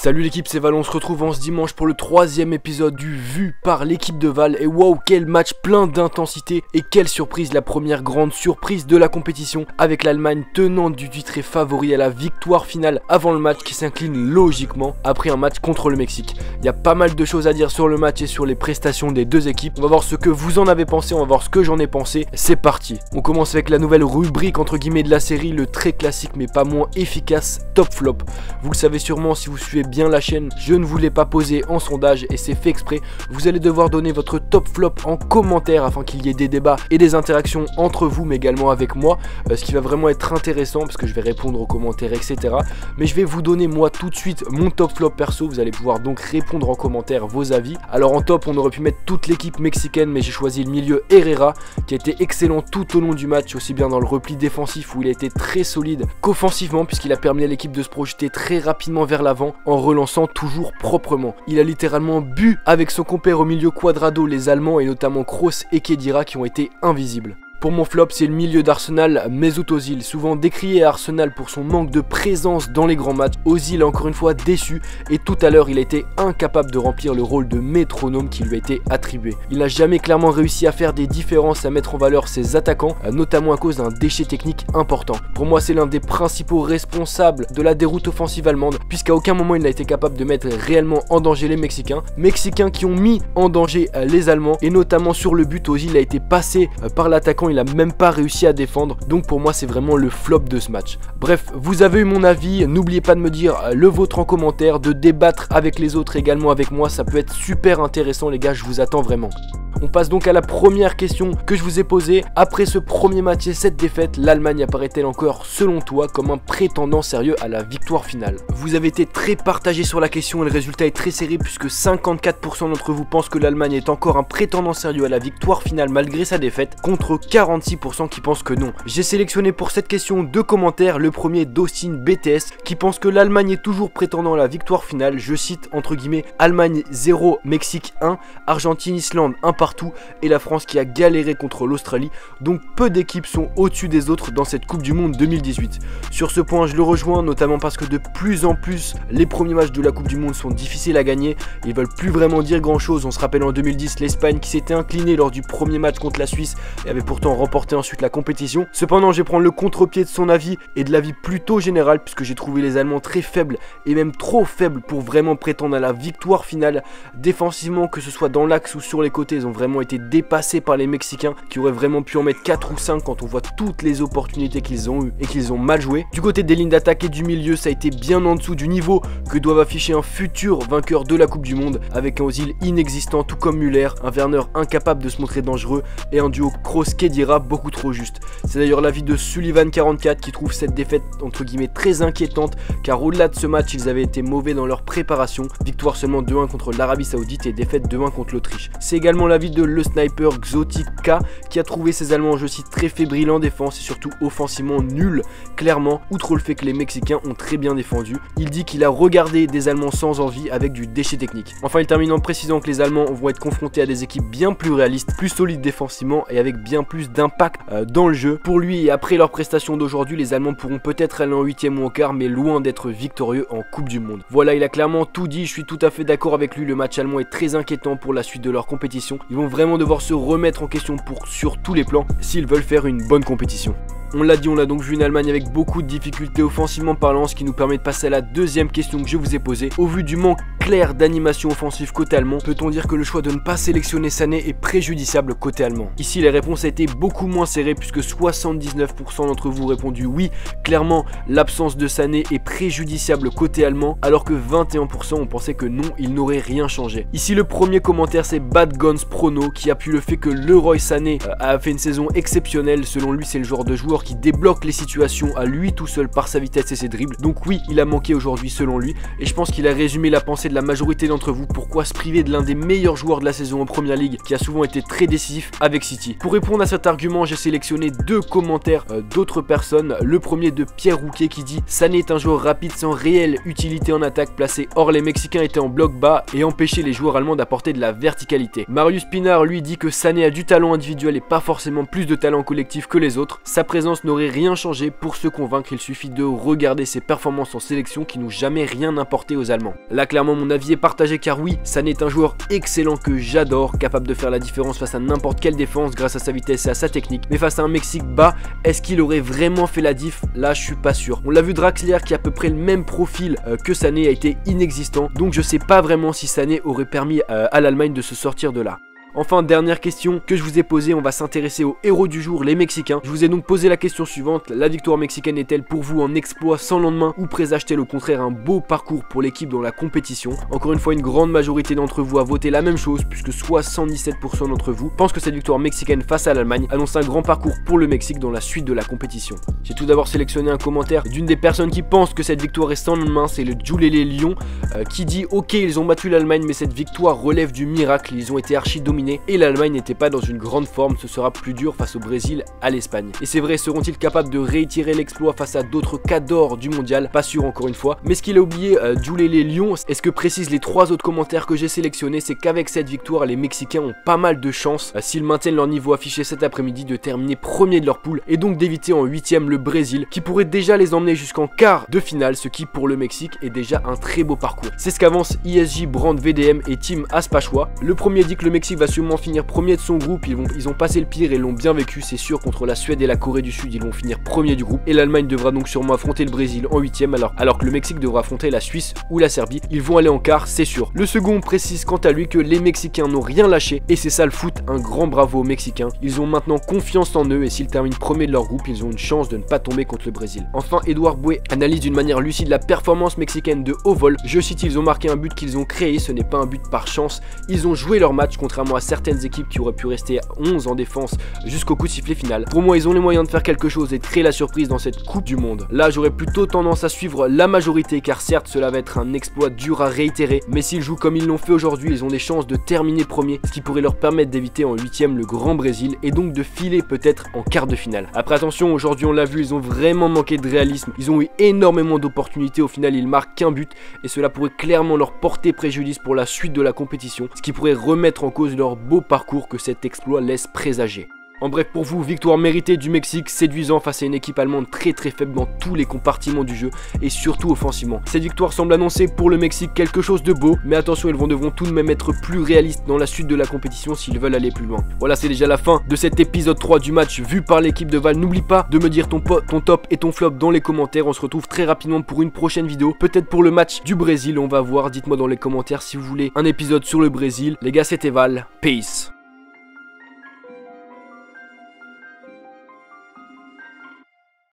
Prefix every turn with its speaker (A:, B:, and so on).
A: Salut l'équipe, c'est Val, on se retrouve en ce dimanche pour le troisième épisode du vu par l'équipe de Val. Et waouh, quel match plein d'intensité et quelle surprise, la première grande surprise de la compétition avec l'Allemagne tenante du titre et favori à la victoire finale avant le match qui s'incline logiquement après un match contre le Mexique. Il y a pas mal de choses à dire sur le match et sur les prestations des deux équipes. On va voir ce que vous en avez pensé, on va voir ce que j'en ai pensé. C'est parti. On commence avec la nouvelle rubrique entre guillemets de la série, le très classique mais pas moins efficace top flop. Vous le savez sûrement si vous suivez bien la chaîne, je ne vous l'ai pas posé en sondage et c'est fait exprès. Vous allez devoir donner votre top flop en commentaire afin qu'il y ait des débats et des interactions entre vous mais également avec moi, ce qui va vraiment être intéressant parce que je vais répondre aux commentaires etc. Mais je vais vous donner moi tout de suite mon top flop perso, vous allez pouvoir donc répondre en commentaire vos avis. Alors en top on aurait pu mettre toute l'équipe mexicaine mais j'ai choisi le milieu Herrera qui a été excellent tout au long du match, aussi bien dans le repli défensif où il a été très solide qu'offensivement puisqu'il a permis à l'équipe de se projeter très rapidement vers l'avant en relançant toujours proprement. Il a littéralement bu avec son compère au milieu Cuadrado les Allemands et notamment Kroos et Khedira qui ont été invisibles. Pour mon flop, c'est le milieu d'Arsenal, Mesut Ozil, souvent décrié à Arsenal pour son manque de présence dans les grands matchs. Ozil a encore une fois déçu et tout à l'heure il a été incapable de remplir le rôle de métronome qui lui a été attribué. Il n'a jamais clairement réussi à faire des différences, à mettre en valeur ses attaquants, notamment à cause d'un déchet technique important. Pour moi c'est l'un des principaux responsables de la déroute offensive allemande, puisqu'à aucun moment il n'a été capable de mettre réellement en danger les Mexicains qui ont mis en danger les Allemands, et notamment sur le but Ozil a été passé par l'attaquant, il a même pas réussi à défendre, donc pour moi c'est vraiment le flop de ce match. Bref, vous avez eu mon avis, n'oubliez pas de me dire le vôtre en commentaire, de débattre avec les autres également avec moi, ça peut être super intéressant les gars, je vous attends vraiment. On passe donc à la première question que je vous ai posée. Après ce premier match et cette défaite, l'Allemagne apparaît-elle encore, selon toi, comme un prétendant sérieux à la victoire finale? Vous avez été très partagé sur la question et le résultat est très serré puisque 54% d'entre vous pensent que l'Allemagne est encore un prétendant sérieux à la victoire finale malgré sa défaite, contre 46% qui pensent que non. J'ai sélectionné pour cette question deux commentaires. Le premier d'Austin BTS qui pense que l'Allemagne est toujours prétendant à la victoire finale. Je cite entre guillemets: Allemagne 0, Mexique 1, Argentine, Islande 1 partout et la France qui a galéré contre l'Australie, donc peu d'équipes sont au-dessus des autres dans cette Coupe du Monde 2018. Sur ce point je le rejoins, notamment parce que de plus en plus les premiers matchs de la Coupe du Monde sont difficiles à gagner, ils veulent plus vraiment dire grand chose. On se rappelle en 2010 l'Espagne qui s'était inclinée lors du premier match contre la Suisse et avait pourtant remporté ensuite la compétition. Cependant je vais prendre le contre-pied de son avis et de l'avis plutôt général puisque j'ai trouvé les Allemands très faibles et même trop faibles pour vraiment prétendre à la victoire finale. Défensivement, que ce soit dans l'axe ou sur les côtés, ils ont vraiment été dépassés par les Mexicains qui auraient vraiment pu en mettre 4 ou 5 quand on voit toutes les opportunités qu'ils ont eues et qu'ils ont mal joué. Du côté des lignes d'attaque et du milieu, ça a été bien en dessous du niveau que doivent afficher un futur vainqueur de la Coupe du Monde, avec un Ozil inexistant tout comme Müller, un Werner incapable de se montrer dangereux et un duo Kroos-Khedira beaucoup trop juste. C'est d'ailleurs l'avis de Sullivan44 qui trouve cette défaite entre guillemets très inquiétante car au-delà de ce match ils avaient été mauvais dans leur préparation, victoire seulement 2-1 contre l'Arabie Saoudite et défaite 2-1 contre l'Autriche. C'est également l'avis de le sniper Xotika qui a trouvé ces Allemands, je cite, très fébriles en défense et surtout offensivement nuls. Clairement, outre le fait que les Mexicains ont très bien défendu, il dit qu'il a regardé des Allemands sans envie avec du déchet technique. Enfin il termine en précisant que les Allemands vont être confrontés à des équipes bien plus réalistes, plus solides défensivement et avec bien plus d'impact dans le jeu. Pour lui et après leur prestation d'aujourd'hui, les Allemands pourront peut-être aller en 8e ou en quart mais loin d'être victorieux en Coupe du Monde. Voilà, il a clairement tout dit, je suis tout à fait d'accord avec lui, le match allemand est très inquiétant pour la suite de leur compétition. Ils vont vraiment devoir se remettre en question sur tous les plans s'ils veulent faire une bonne compétition. On l'a dit, on a donc vu une Allemagne avec beaucoup de difficultés offensivement parlant, ce qui nous permet de passer à la deuxième question que je vous ai posée. Au vu du manque clair d'animation offensive côté allemand, peut-on dire que le choix de ne pas sélectionner Sané est préjudiciable côté allemand? Ici les réponses ont été beaucoup moins serrées puisque 79% d'entre vous ont répondu oui, clairement l'absence de Sané est préjudiciable côté allemand, alors que 21% ont pensé que non, il n'aurait rien changé. Ici le premier commentaire c'est Bad Guns Prono qui appuie le fait que Leroy Sané a fait une saison exceptionnelle. Selon lui c'est le genre de joueur qui débloque les situations à lui tout seul par sa vitesse et ses dribbles. Donc oui, il a manqué aujourd'hui selon lui et je pense qu'il a résumé la pensée de la majorité d'entre vous. Pourquoi se priver de l'un des meilleurs joueurs de la saison en Première Ligue qui a souvent été très décisif avec City? Pour répondre à cet argument, j'ai sélectionné deux commentaires d'autres personnes. Le premier de Pierre Rouquet qui dit: Sané est un joueur rapide sans réelle utilité en attaque placé. Or les Mexicains étaient en bloc bas et empêchaient les joueurs allemands d'apporter de la verticalité. Marius Pinard lui dit que Sané a du talent individuel et pas forcément plus de talent collectif que les autres. Sa présence n'aurait rien changé, pour se convaincre il suffit de regarder ses performances en sélection qui n'ont jamais rien apporté aux Allemands. Là clairement mon avis est partagé car oui, Sané est un joueur excellent que j'adore, capable de faire la différence face à n'importe quelle défense grâce à sa vitesse et à sa technique, mais face à un Mexique bas, est-ce qu'il aurait vraiment fait la diff? Là je suis pas sûr. On l'a vu, Draxler qui a à peu près le même profil que Sané a été inexistant, donc je sais pas vraiment si Sané aurait permis à l'Allemagne de se sortir de là. Enfin, dernière question que je vous ai posée, on va s'intéresser aux héros du jour, les Mexicains. Je vous ai donc posé la question suivante: la victoire mexicaine est-elle pour vous un exploit sans lendemain ou présage-t-elle au contraire un beau parcours pour l'équipe dans la compétition? Encore une fois, une grande majorité d'entre vous a voté la même chose, puisque 77% d'entre vous pensent que cette victoire mexicaine face à l'Allemagne annonce un grand parcours pour le Mexique dans la suite de la compétition. J'ai tout d'abord sélectionné un commentaire d'une des personnes qui pensent que cette victoire est sans lendemain, c'est le Julele Lyon qui dit: ok, ils ont battu l'Allemagne, mais cette victoire relève du miracle, ils ont été archi dominés et l'Allemagne n'était pas dans une grande forme, ce sera plus dur face au Brésil, à l'Espagne. Et c'est vrai, seront-ils capables de réitérer l'exploit face à d'autres cadors du mondial? Pas sûr encore une fois. Mais ce qu'il a oublié, Julele Lyon, et ce que précisent les 3 autres commentaires que j'ai sélectionnés, c'est qu'avec cette victoire, les Mexicains ont pas mal de chance, s'ils maintiennent leur niveau affiché cet après-midi, de terminer premier de leur poule et donc d'éviter en 8ème le Brésil, qui pourrait déjà les emmener jusqu'en quart de finale, ce qui pour le Mexique est déjà un très beau parcours. C'est ce qu'avancent ISJ, Brand, VDM et Team Aspachwa. Le premier dit que le Mexique va sûrement finir premier de son groupe, ils ont passé le pire et l'ont bien vécu, c'est sûr. Contre la Suède et la Corée du Sud, ils vont finir premier du groupe, et l'Allemagne devra donc sûrement affronter le Brésil en 8ème, alors que le Mexique devra affronter la Suisse ou la Serbie. Ils vont aller en quart, c'est sûr. Le second précise quant à lui que les Mexicains n'ont rien lâché, et c'est ça le foot. Un grand bravo aux Mexicains, ils ont maintenant confiance en eux, et s'ils terminent premier de leur groupe, ils ont une chance de ne pas tomber contre le Brésil. Enfin, Edouard Boué analyse d'une manière lucide la performance mexicaine de haut vol. Je cite: ils ont marqué un but qu'ils ont créé, ce n'est pas un but par chance, ils ont joué leur match, contrairement à certaines équipes qui auraient pu rester 11 en défense jusqu'au coup de sifflet final. Pour moi, ils ont les moyens de faire quelque chose et de créer la surprise dans cette Coupe du Monde. Là, j'aurais plutôt tendance à suivre la majorité, car certes, cela va être un exploit dur à réitérer, mais s'ils jouent comme ils l'ont fait aujourd'hui, ils ont des chances de terminer premier, ce qui pourrait leur permettre d'éviter en 8ème le Grand Brésil et donc de filer peut-être en quart de finale. Après attention, aujourd'hui on l'a vu, ils ont vraiment manqué de réalisme, ils ont eu énormément d'opportunités, au final ils marquent qu'un but et cela pourrait clairement leur porter préjudice pour la suite de la compétition, ce qui pourrait remettre en cause leur beau parcours que cet exploit laisse présager. En bref, pour vous, victoire méritée du Mexique, séduisant face à une équipe allemande très faible dans tous les compartiments du jeu et surtout offensivement. Cette victoire semble annoncer pour le Mexique quelque chose de beau, mais attention, ils devront tout de même être plus réalistes dans la suite de la compétition s'ils veulent aller plus loin. Voilà, c'est déjà la fin de cet épisode 3 du match vu par l'équipe de Val. N'oublie pas de me dire ton top et ton flop dans les commentaires. On se retrouve très rapidement pour une prochaine vidéo, peut-être pour le match du Brésil, on va voir. Dites-moi dans les commentaires si vous voulez un épisode sur le Brésil. Les gars, c'était Val, peace.